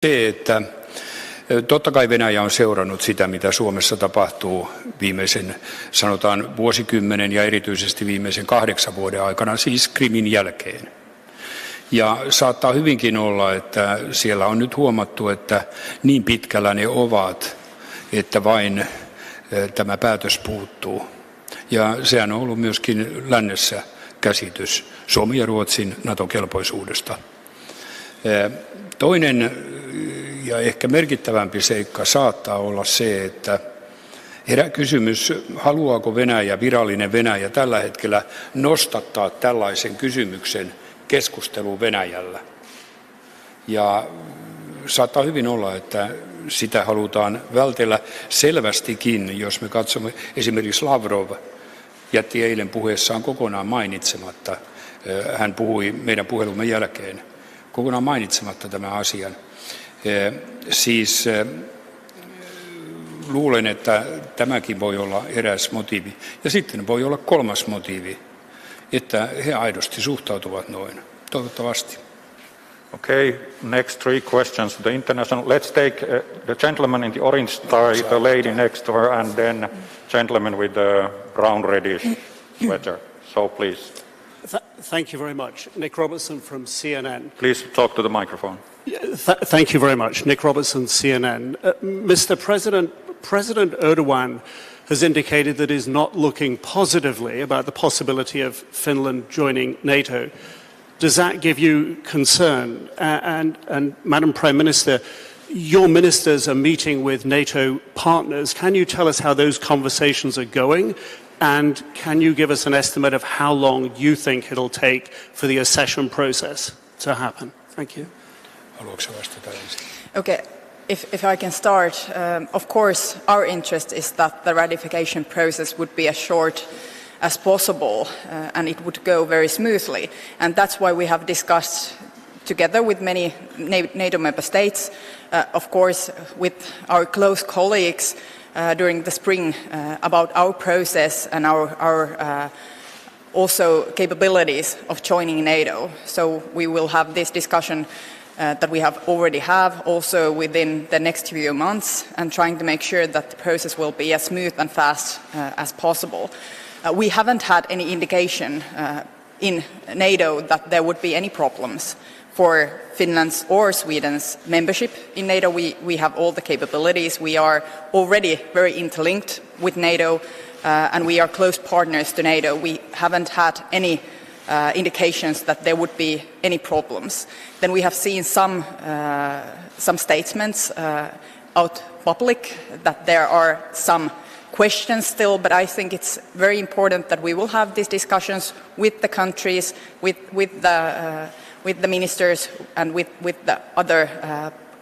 Se, että totta kai Venäjä on seurannut sitä, mitä Suomessa tapahtuu viimeisen, sanotaan vuosikymmenen ja erityisesti viimeisen 8 vuoden aikana, siis Krimin jälkeen. Ja saattaa hyvinkin olla, että siellä on nyt huomattu, että niin pitkällä ne ovat, että vain tämä päätös puuttuu. Ja sehän on ollut myöskin lännessä käsitys Suomen ja Ruotsin NATO-kelpoisuudesta. Toinen ja ehkä merkittävämpi seikka saattaa olla se, että herää kysymys, haluaako Venäjä, virallinen Venäjä tällä hetkellä nostattaa tällaisen kysymyksen keskusteluun Venäjällä. Ja saattaa hyvin olla, että sitä halutaan vältellä selvästikin, jos me katsomme, esimerkiksi Lavrov jätti eilen puheessaan kokonaan mainitsematta, hän puhui meidän puhelumme jälkeen, kokonaan mainitsematta tämän asian. Siis luulen, että tämäkin voi olla eräs motiivi. Ja sitten voi olla kolmas motiivi, että he aidosti suhtautuvat noin. Toivottavasti. Okay, next 3 questions to the international. Let's take the gentleman in the orange tie, the lady next to her, and then gentleman with the brown reddish sweater. So please. Thank you very much. Nick Robertson from CNN. Please talk to the microphone. Thank you very much. Nick Robertson, CNN. Mr. President, President Erdogan has indicated that he's not looking positively about the possibility of Finland joining NATO. Does that give you concern? And Madam Prime Minister, your ministers are meeting with NATO partners. Can you tell us how those conversations are going? And can you give us an estimate of how long you think it'll take for the accession process to happen? Thank you. Okay, if I can start, of course our interest is that the ratification process would be as short as possible and it would go very smoothly. And that's why we have discussed together with many NATO member states, of course with our close colleagues during the spring about our process and our also capabilities of joining NATO. So we will have this discussion that we have already also within the next few months and trying to make sure that the process will be as smooth and fast as possible. We haven't had any indication in NATO that there would be any problems for Finland's or Sweden's membership in NATO. We have all the capabilities. We are already very interlinked with NATO and we are close partners to NATO. We haven't had any indications that there would be any problems. Then we have seen some statements out public that there are some questions still, but I think it's very important that we will have these discussions with the countries, with the ministers and with the other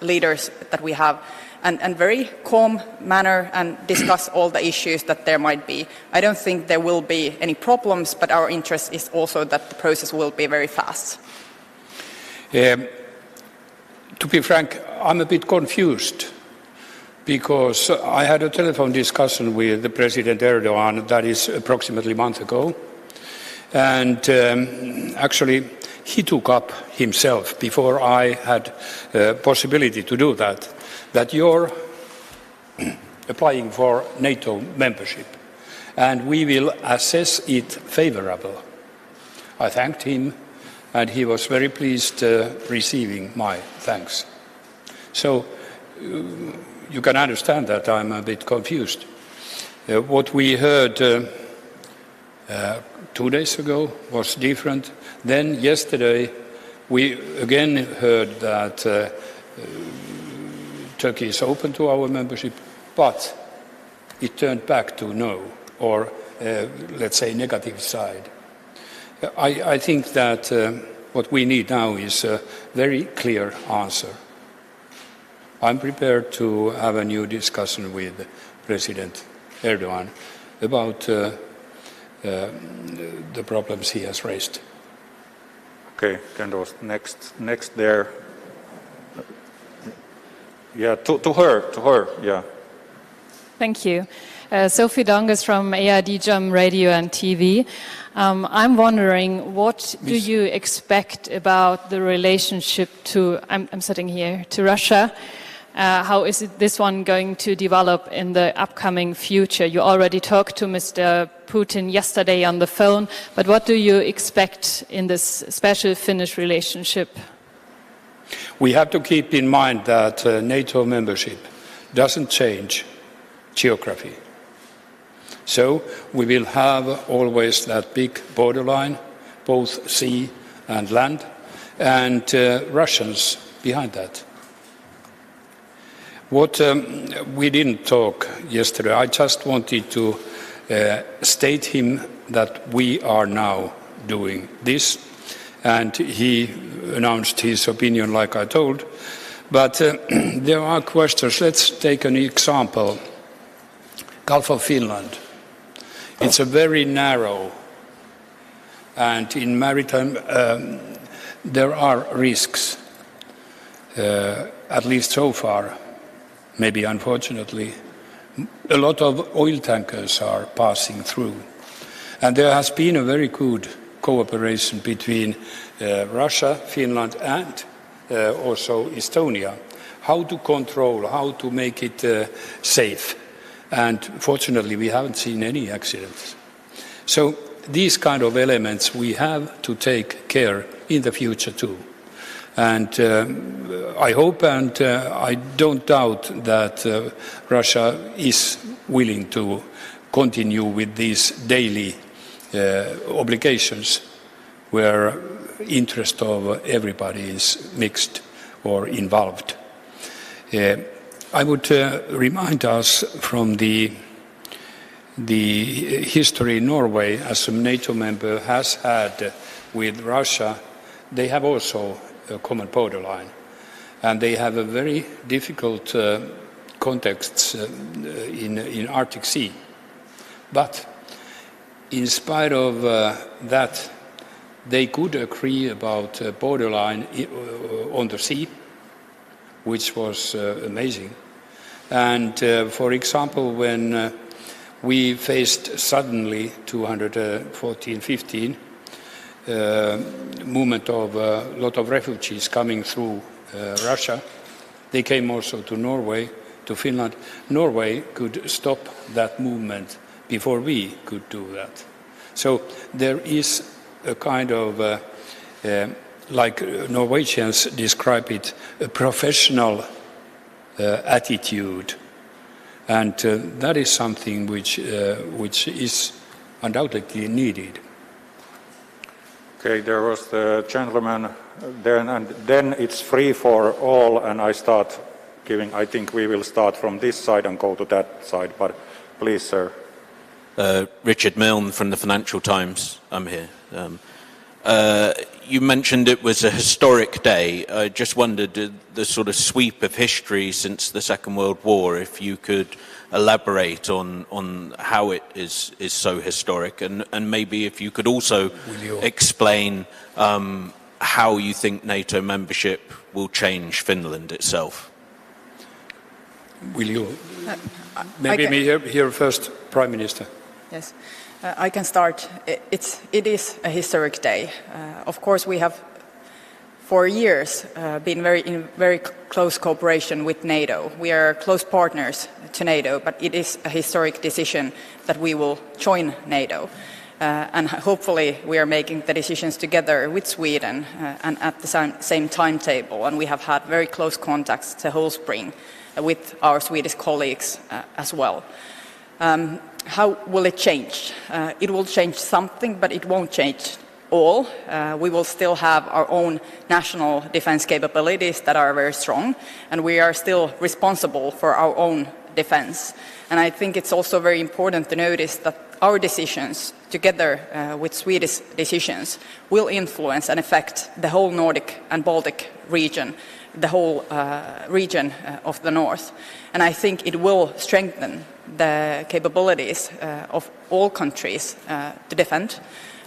leaders that we have, and very calm manner and discuss all the issues that there might be. I don't think there will be any problems, but our interest is also that the process will be very fast. To be frank, I'm a bit confused because I had a telephone discussion with the President Erdogan that is approximately a month ago, and actually he took up himself before I had possibility to do that you're applying for NATO membership and we will assess it favorable. I thanked him and he was very pleased receiving my thanks. So you can understand that I'm a bit confused. What we heard 2 days ago was different. Then yesterday we again heard that Turkey is open to our membership, but it turned back to no, or let's say negative side. I think that what we need now is a very clear answer. I'm prepared to have a new discussion with President Erdogan about the problems he has raised. Okay, Kendos, next there. Yeah, to her, yeah. Thank you. Sophie Dongas from ARD Radio and TV. I'm wondering, what do you expect about the relationship to, I'm sitting here, to Russia? How is this one going to develop in the upcoming future? You already talked to Mr. Putin yesterday on the phone, but what do you expect in this special Finnish relationship? We have to keep in mind that NATO membership doesn't change geography. So we will have always that big borderline, both sea and land, and Russians behind that. What we didn't talk yesterday, I just wanted to state him that we are now doing this, and he announced his opinion like I told. But there are questions. Let's take an example. Gulf of Finland. It's a very narrow, and in maritime there are risks, at least so far. Maybe unfortunately, a lot of oil tankers are passing through. And there has been a very good cooperation between Russia, Finland and also Estonia, how to control, how to make it safe. And fortunately, we haven't seen any accidents. So these kind of elements we have to take care in the future too. And I hope and I don't doubt that Russia is willing to continue with these daily obligations where interest of everybody is mixed or involved. I would remind us from the history Norway, as a NATO member, has had with Russia. They have also a common borderline, and they have a very difficult context in Arctic Sea. But in spite of that, they could agree about a borderline on the sea, which was amazing. And for example, when we faced suddenly 214-15 movement of a lot of refugees coming through Russia, they came also to Norway, to Finland. Norway could stop that movement before we could do that. So there is a kind of, like Norwegians describe it, a professional attitude, and that is something which is undoubtedly needed. Okay, there was the gentleman then, and then it's free for all, and I start giving. I think we will start from this side and go to that side. But please, sir. Richard Milne from the Financial Times. I'm here. You mentioned it was a historic day. I just wondered the sort of sweep of history since the Second World War, if you could elaborate on how it is so historic, and maybe if you could also explain how you think NATO membership will change Finland itself. Will you? Maybe me here first, Prime Minister. Yes. I can start. It is a historic day. Of course, we have for years been in very close cooperation with NATO. We are close partners to NATO, but it is a historic decision that we will join NATO. And hopefully we are making the decisions together with Sweden and at the same timetable. And we have had very close contacts the whole spring with our Swedish colleagues as well. How will it change? It will change something, but it won't change all. We will still have our own national defense capabilities that are very strong, and we are still responsible for our own defense. And I think it's also very important to notice that our decisions, together with Swedish decisions, will influence and affect the whole Nordic and Baltic region, the whole region of the north. And I think it will strengthen the capabilities of all countries to defend.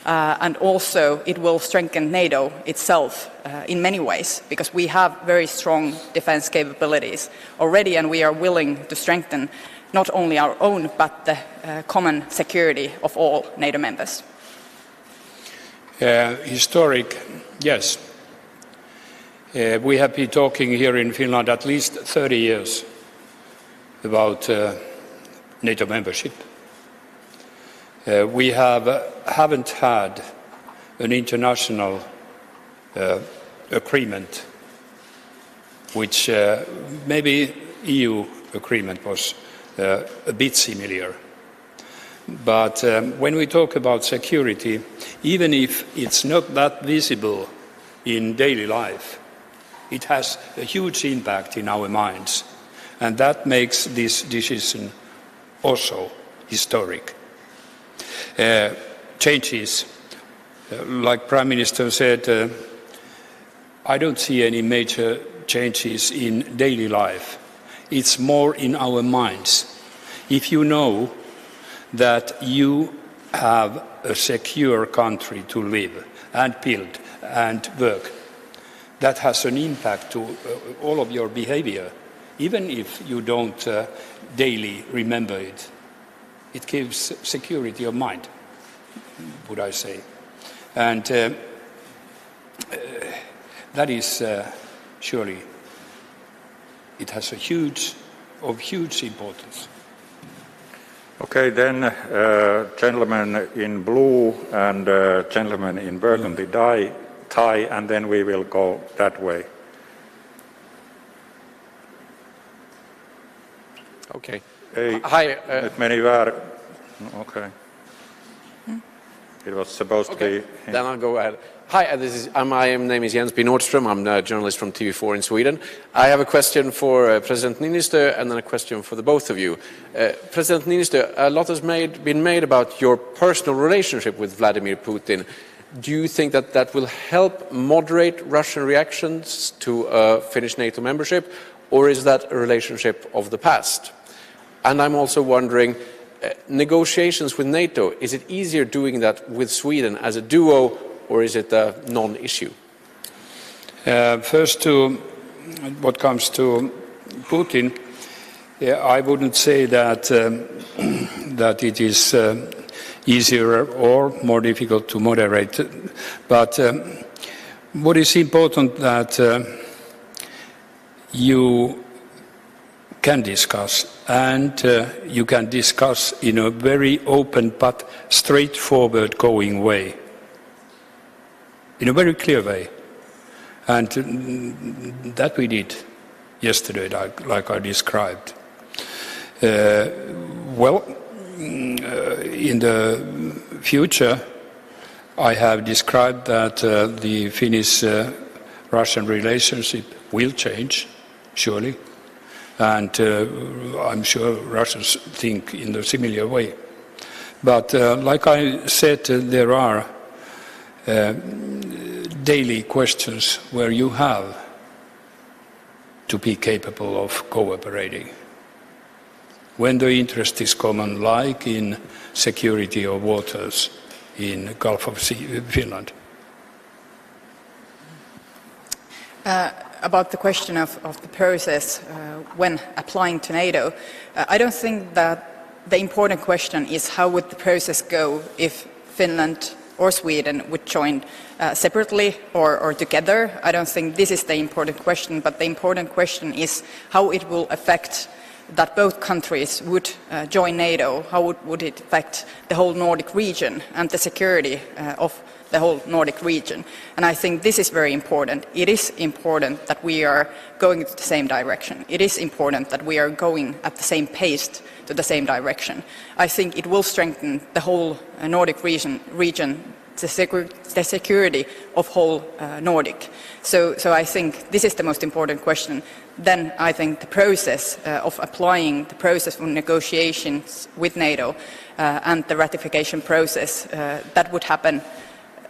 And also it will strengthen NATO itself in many ways, because we have very strong defense capabilities already, and we are willing to strengthen not only our own, but the common security of all NATO members. Historic, yes. We have been talking here in Finland at least 30 years about NATO membership. We haven't had an international agreement, which maybe EU agreement was a bit similar. But when we talk about security, even if it's not that visible in daily life, it has a huge impact in our minds. And that makes this decision also historic. Changes, like Prime Minister said, I don't see any major changes in daily life. It's more in our minds. If you know that you have a secure country to live and build and work, that has an impact to all of your behavior, even if you don't daily remember it. It gives security of mind, would I say. And that is surely, it has a huge importance. Okay, then gentleman in blue and gentleman in burgundy tie, and then we will go that way. Okay. Hi. Okay. It was supposed to be. Then I'll go ahead. Hi, my name is Jens B. Nordström. I'm a journalist from TV4 in Sweden. I have a question for President Niinistö and then a question for the both of you. President Niinistö, a lot has been made about your personal relationship with Vladimir Putin. Do you think that that will help moderate Russian reactions to Finnish NATO membership, or is that a relationship of the past? And I'm also wondering, negotiations with NATO, is it easier doing that with Sweden as a duo, or is it a non-issue? First, to what comes to Putin, I wouldn't say that that it is easier or more difficult to moderate. But what is important that you can discuss, and you can discuss in a very open but straightforward going way, in a very clear way. And that we did yesterday, like I described. Well, in the future, I have described that the Finnish-Russian relationship will change, surely. And I'm sure Russians think in a similar way. But like I said, there are daily questions where you have to be capable of cooperating. When the interest is common, like in security of waters in Gulf of Finland. About the question of the process when applying to NATO, I don't think that the important question is how would the process go if Finland or Sweden would join separately or together. I don't think this is the important question, but the important question is how it will affect that both countries would join NATO, how would it affect the whole Nordic region and the security of the whole Nordic region. And I think this is very important. It is important that we are going in the same direction. It is important that we are going at the same pace to the same direction. I think it will strengthen the whole Nordic region, the security of whole Nordic. So I think this is the most important question. Then I think the process of applying the process for negotiations with NATO and the ratification process, that would happen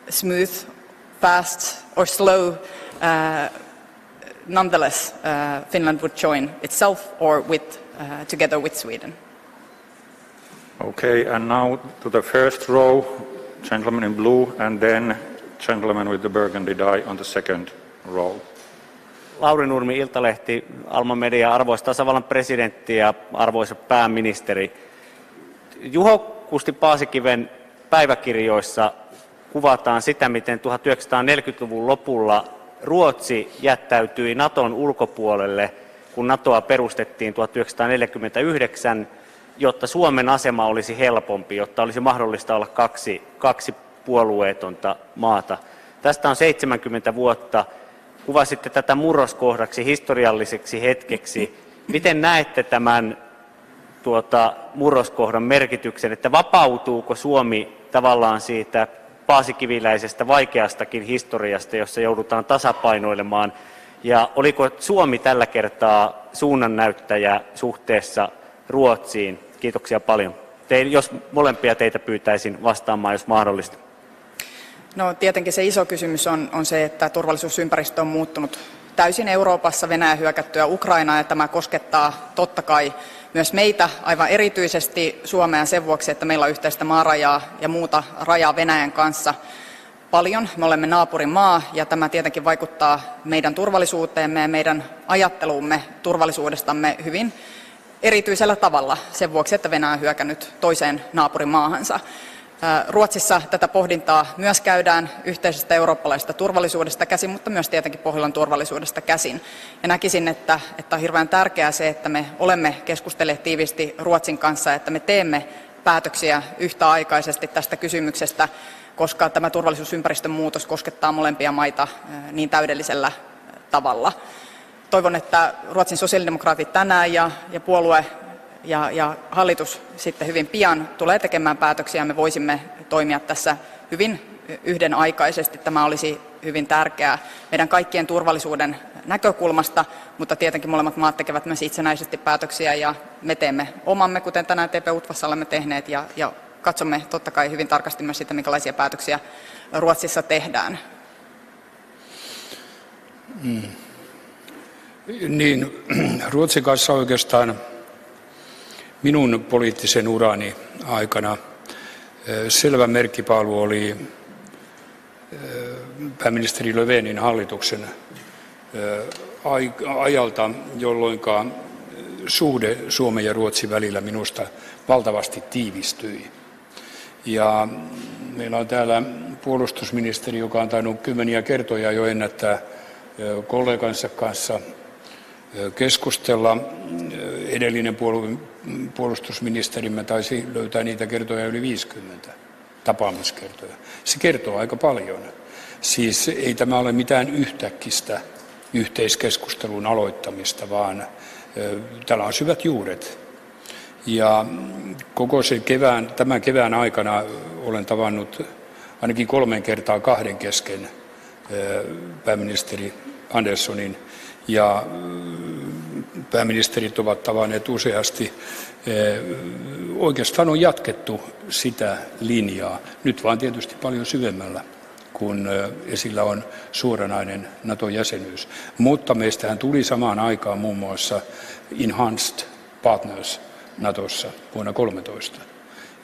smooth, fast or slow. Nonetheless, Finland would join itself or together with Sweden. Okay, and now to the first row, gentleman in blue, and then gentleman with the burgundy dye on the second row. Lauri Nurmi, Iltalehti, Alma Media, arvoisa tasavallan presidentti ja arvoisa pääministeri. Juho Kusti Paasikiven päiväkirjoissa kuvataan sitä, miten 1940-luvun lopulla Ruotsi jättäytyi Naton ulkopuolelle, kun NATOa perustettiin 1949, jotta Suomen asema olisi helpompi, jotta olisi mahdollista olla kaksi puolueetonta maata. Tästä on 70 vuotta. Kuvasitte tätä murroskohdaksi, historialliseksi hetkeksi. Miten näette tämän murroskohdan merkityksen, että vapautuuko Suomi tavallaan siitä paasikiviläisestä vaikeastakin historiasta, jossa joudutaan tasapainoilemaan, ja oliko Suomi tällä kertaa suunnannäyttäjä suhteessa Ruotsiin? Kiitoksia paljon. Jos molempia teitä pyytäisin vastaamaan, jos mahdollista. No tietenkin se iso kysymys on se, että turvallisuusympäristö on muuttunut täysin Euroopassa Venäjän hyökättyä Ukrainaa, ja tämä koskettaa totta kai myös meitä, aivan erityisesti Suomea sen vuoksi, että meillä on yhteistä maarajaa ja muuta rajaa Venäjän kanssa paljon. Me olemme naapurimaa, ja tämä tietenkin vaikuttaa meidän turvallisuuteemme ja meidän ajatteluumme turvallisuudestamme hyvin erityisellä tavalla sen vuoksi, että Venäjä on hyökännyt toiseen naapurimaahansa. Ruotsissa tätä pohdintaa myös käydään yhteisestä eurooppalaisesta turvallisuudesta käsin, mutta myös tietenkin Pohjolan turvallisuudesta käsin. Ja näkisin, että on hirveän tärkeää se, että me olemme keskustelleet tiiviisti Ruotsin kanssa, että me teemme päätöksiä yhtäaikaisesti tästä kysymyksestä, koska tämä turvallisuusympäristön muutos koskettaa molempia maita niin täydellisellä tavalla. Toivon, että Ruotsin sosiaalidemokraatit tänään ja puolue ja hallitus sitten hyvin pian tulee tekemään päätöksiä, ja me voisimme toimia tässä hyvin yhdenaikaisesti. Tämä olisi hyvin tärkeää meidän kaikkien turvallisuuden näkökulmasta, mutta tietenkin molemmat maat tekevät myös itsenäisesti päätöksiä, ja me teemme omamme, kuten tänään TP-UTVassa olemme tehneet, ja katsomme totta kai hyvin tarkasti myös sitä, minkälaisia päätöksiä Ruotsissa tehdään. Niin, Ruotsin kanssa oikeastaan minun poliittisen urani aikana selvä merkkipaalu oli pääministeri Löfvenin hallituksen ajalta, jolloin suhde Suomen ja Ruotsin välillä minusta valtavasti tiivistyi. Ja meillä on täällä puolustusministeri, joka on tainnut kymmeniä kertoja jo ennättää kollegansa kanssa keskustella. Edellinen puolustusministerimme taisi löytää niitä kertoja yli 50 tapaamiskertoja. Se kertoo aika paljon. Siis ei tämä ole mitään yhtäkkistä yhteiskeskustelun aloittamista, vaan tällä on syvät juuret. Ja koko se tämän kevään aikana olen tavannut ainakin 3 kertaa 2 kesken pääministeri Anderssonin, ja pääministerit ovat tavanneet useasti. Oikeastaan on jatkettu sitä linjaa, nyt vaan tietysti paljon syvemmällä, kun esillä on suoranainen NATO-jäsenyys. Mutta meistähän tuli samaan aikaan muun muassa Enhanced Partners NATOssa vuonna 2013.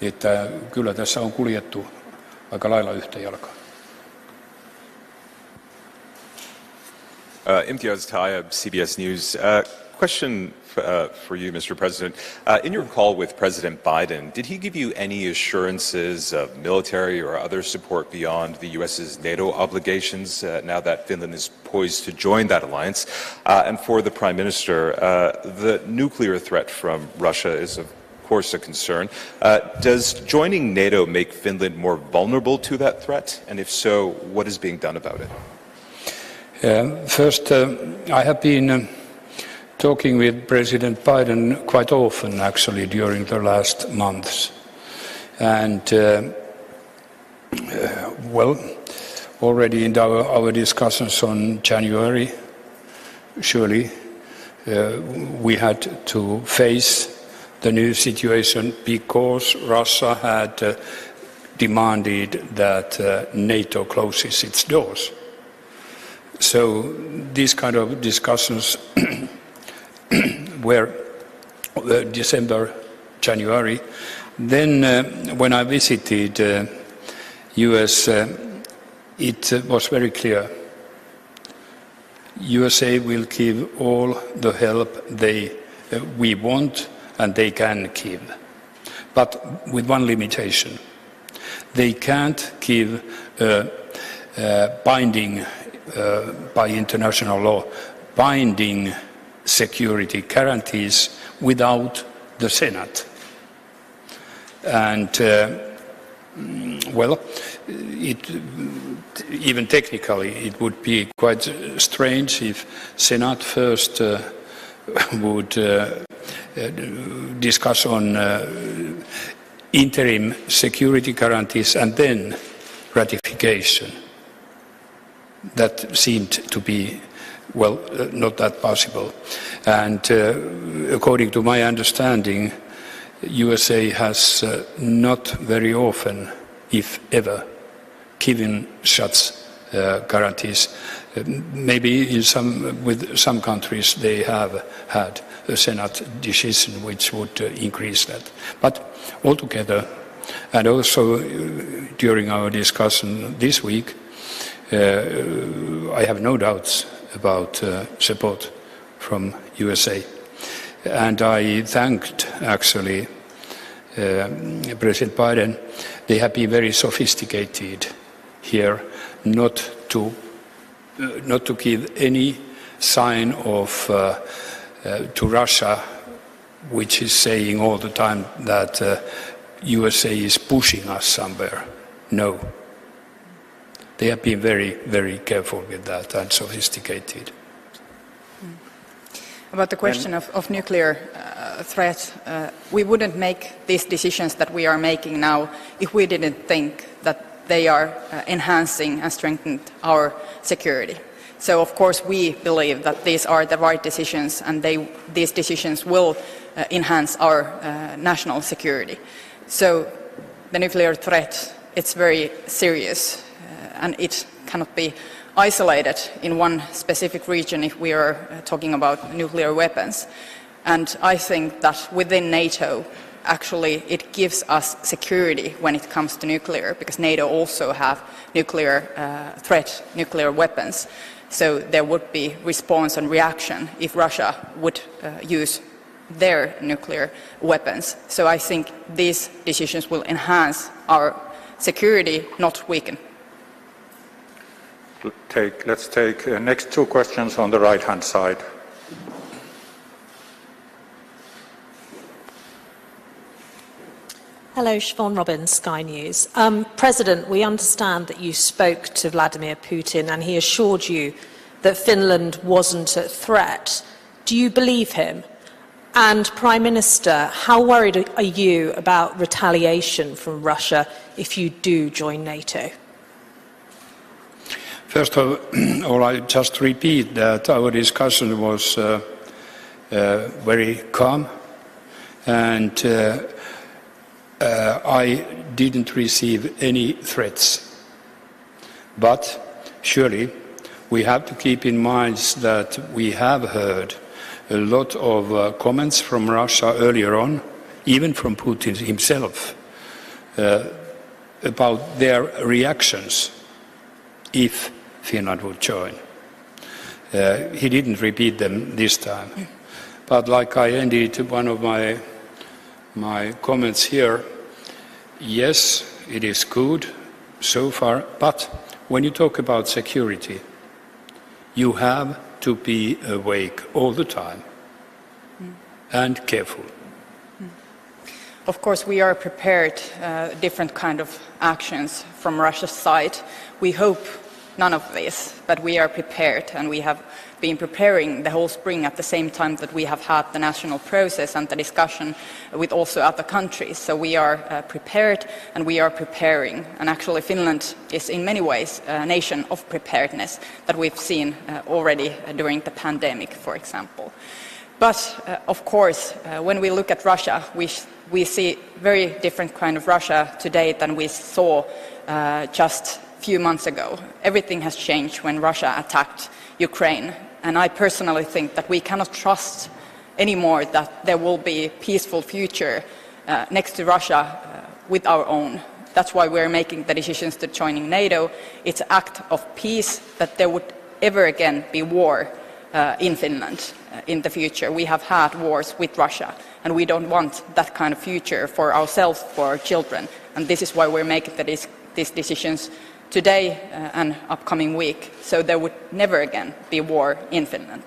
Että kyllä tässä on kuljettu aika lailla yhtä jalkaa. Imtiaz Tayyab, CBS News. Question for you, Mr. President. In your call with President Biden, did he give you any assurances of military or other support beyond the U.S.'s NATO obligations now that Finland is poised to join that alliance? And for the Prime Minister, the nuclear threat from Russia is of course a concern. Does joining NATO make Finland more vulnerable to that threat? And if so, what is being done about it? First, I have been talking with President Biden quite often, actually, during the last months. And, well, already in our discussions on January, surely we had to face the new situation because Russia had demanded that NATO closes its doors. So these kind of discussions were December, January. Then when I visited US, it was very clear USA will give all the help we want and they can give, but with one limitation. They can't give binding, by international law, binding security guarantees without the Senate. And, well, even technically, it would be quite strange if Senate first would discuss on interim security guarantees and then ratification. That seemed to be, well, not that possible. And according to my understanding, USA has not very often, if ever, given such guarantees. Maybe with some countries they have had a Senate decision which would increase that. But altogether, and also during our discussion this week, I have no doubts about support from USA. And I thanked, actually, President Biden. They have been very sophisticated here, not to give any sign of to Russia, which is saying all the time that USA is pushing us somewhere. No. They have been very, very careful with that and sophisticated. About the question of nuclear threat, we wouldn't make these decisions that we are making now if we didn't think that they are enhancing and strengthening our security. So, of course, we believe that these are the right decisions and these decisions will enhance our national security. So, the nuclear threat, it's very serious and it cannot be isolated in one specific region if we are talking about nuclear weapons. And I think that within NATO, actually, it gives us security when it comes to nuclear, because NATO also have nuclear nuclear weapons. So there would be response and reaction if Russia would use their nuclear weapons. So I think these decisions will enhance our security, not weaken. Let's take next two questions on the right-hand side. Hello, Siobhan Robbins, Sky News. President, we understand that you spoke to Vladimir Putin and he assured you that Finland wasn't a threat. Do you believe him? And Prime Minister, how worried are you about retaliation from Russia if you do join NATO? First of all, I just repeat that our discussion was very calm, and I didn't receive any threats. But surely we have to keep in mind that we have heard a lot of comments from Russia earlier on, even from Putin himself, about their reactions if Finland would join. He didn't repeat them this time. But like I ended one of my comments here, yes, it is good so far, but when you talk about security, you have to be awake all the time and careful. Of course, we are prepared different kind of actions from Russia's side. We hope none of this, but we are prepared, and we have been preparing the whole spring at the same time that we have had the national process and the discussion with also other countries. So we are prepared and we are preparing. And actually Finland is in many ways a nation of preparedness that we've seen already during the pandemic, for example. But of course, when we look at Russia, we see very different kind of Russia today than we saw just few months ago. Everything has changed when Russia attacked Ukraine, and I personally think that we cannot trust anymore that there will be a peaceful future next to Russia with our own. That's why we're making the decisions to joining NATO. It's an act of peace that there would ever again be war in Finland in the future. We have had wars with Russia, and we don't want that kind of future for ourselves, for our children. And this is why we're making these decisions today and upcoming week, so there would never again be war in Finland.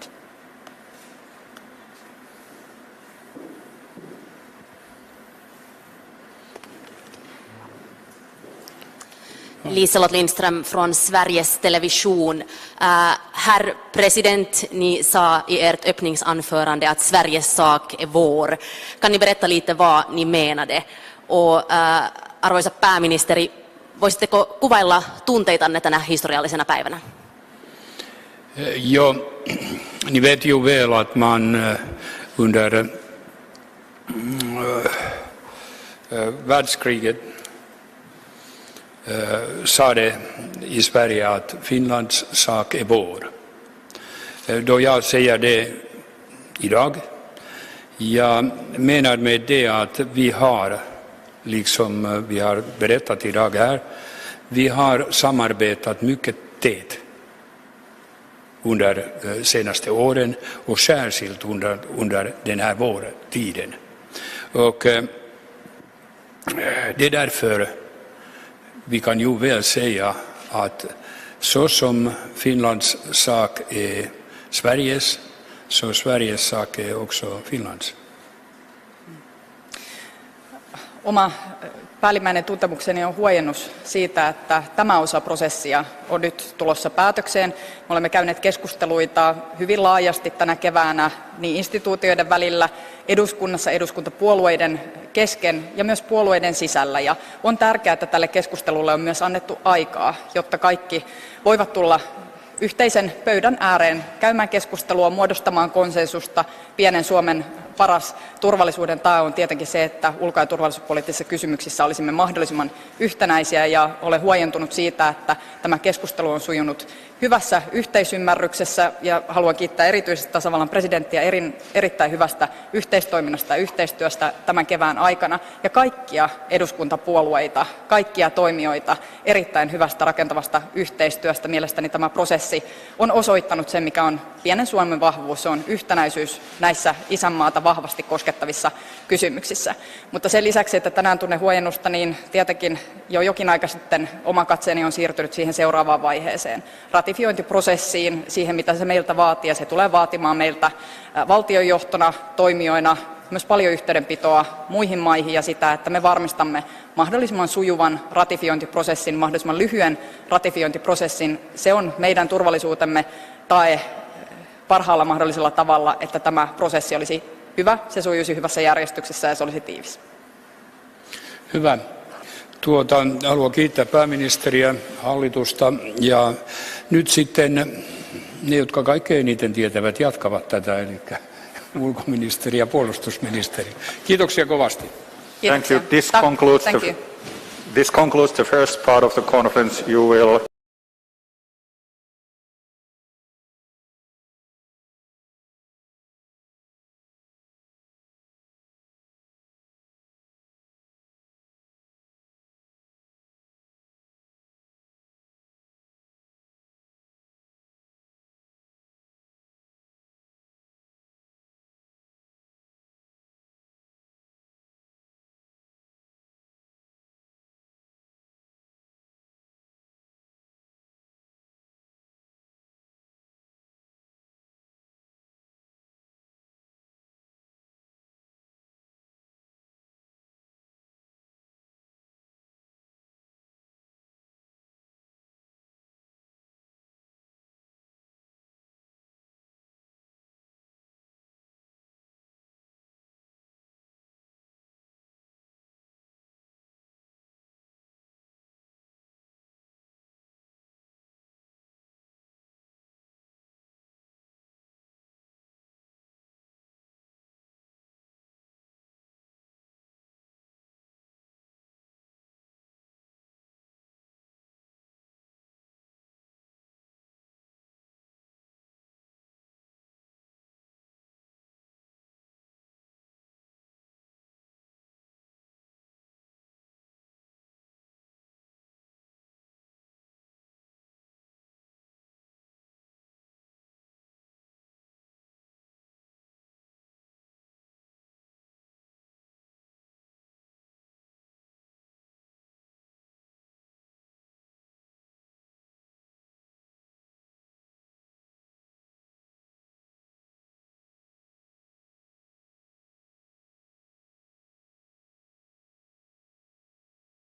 Liselott Lindström från Sveriges Television. Herr president, ni sa i ert öppningsanförande att Sveriges sak är vår. Kan ni berätta lite vad ni menade? Och arvoisa pääministeri, voisitteko kuvailla tunteitanne tänä historiallisena päivänä? Ja, ni vet ju väl att man under världskriget sa det i Sverige att Finlands sak är vår. Då jag säger det idag, jag menar med det att vi har, liksom vi har berättat idag här, vi har samarbetat mycket tätt under de senaste åren och särskilt under den här vårtiden. Och det är därför vi kan ju väl säga att så som Finlands sak är Sveriges, så Sveriges sak är också Finlands. Oma päällimmäinen tuntemukseni on huojennus siitä, että tämä osa prosessia on nyt tulossa päätökseen. Me olemme käyneet keskusteluita hyvin laajasti tänä keväänä niin instituutioiden välillä, eduskunnassa, eduskuntapuolueiden kesken ja myös puolueiden sisällä. Ja on tärkeää, että tälle keskustelulle on myös annettu aikaa, jotta kaikki voivat tulla yhteisen pöydän ääreen käymään keskustelua, muodostamaan konsensusta. Pienen Suomen paras turvallisuuden tae on tietenkin se, että ulko- ja turvallisuuspoliittisissa kysymyksissä olisimme mahdollisimman yhtenäisiä, ja olen huojentunut siitä, että tämä keskustelu on sujunut hyvässä yhteisymmärryksessä, ja haluan kiittää erityisesti tasavallan presidenttiä erittäin hyvästä yhteistoiminnasta ja yhteistyöstä tämän kevään aikana, ja kaikkia eduskuntapuolueita, kaikkia toimijoita erittäin hyvästä rakentavasta yhteistyöstä. Mielestäni tämä prosessi on osoittanut sen, mikä on pienen Suomen vahvuus, se on yhtenäisyys näissä isänmaata vahvasti koskettavissa kysymyksissä. Mutta sen lisäksi, että tänään tunnen huojennusta, niin tietenkin jo jokin aika sitten oma katseeni on siirtynyt siihen seuraavaan vaiheeseen, ratifiointiprosessiin, siihen mitä se meiltä vaatii, ja se tulee vaatimaan meiltä valtionjohtona, toimijoina myös paljon yhteydenpitoa muihin maihin ja sitä, että me varmistamme mahdollisimman sujuvan ratifiointiprosessin, mahdollisimman lyhyen ratifiointiprosessin. Se on meidän turvallisuutemme tae parhaalla mahdollisella tavalla, että tämä prosessi olisi hyvä, se sujuisi hyvässä järjestyksessä ja se olisi tiivis. Hyvä. Haluan kiittää pääministeriä, hallitusta, ja nyt sitten ne, jotka kaikkein eniten tietävät, jatkavat tätä, eli ulkoministeri ja puolustusministeri. Kiitoksia kovasti. Thank you. This concludes the first part of the conference. You will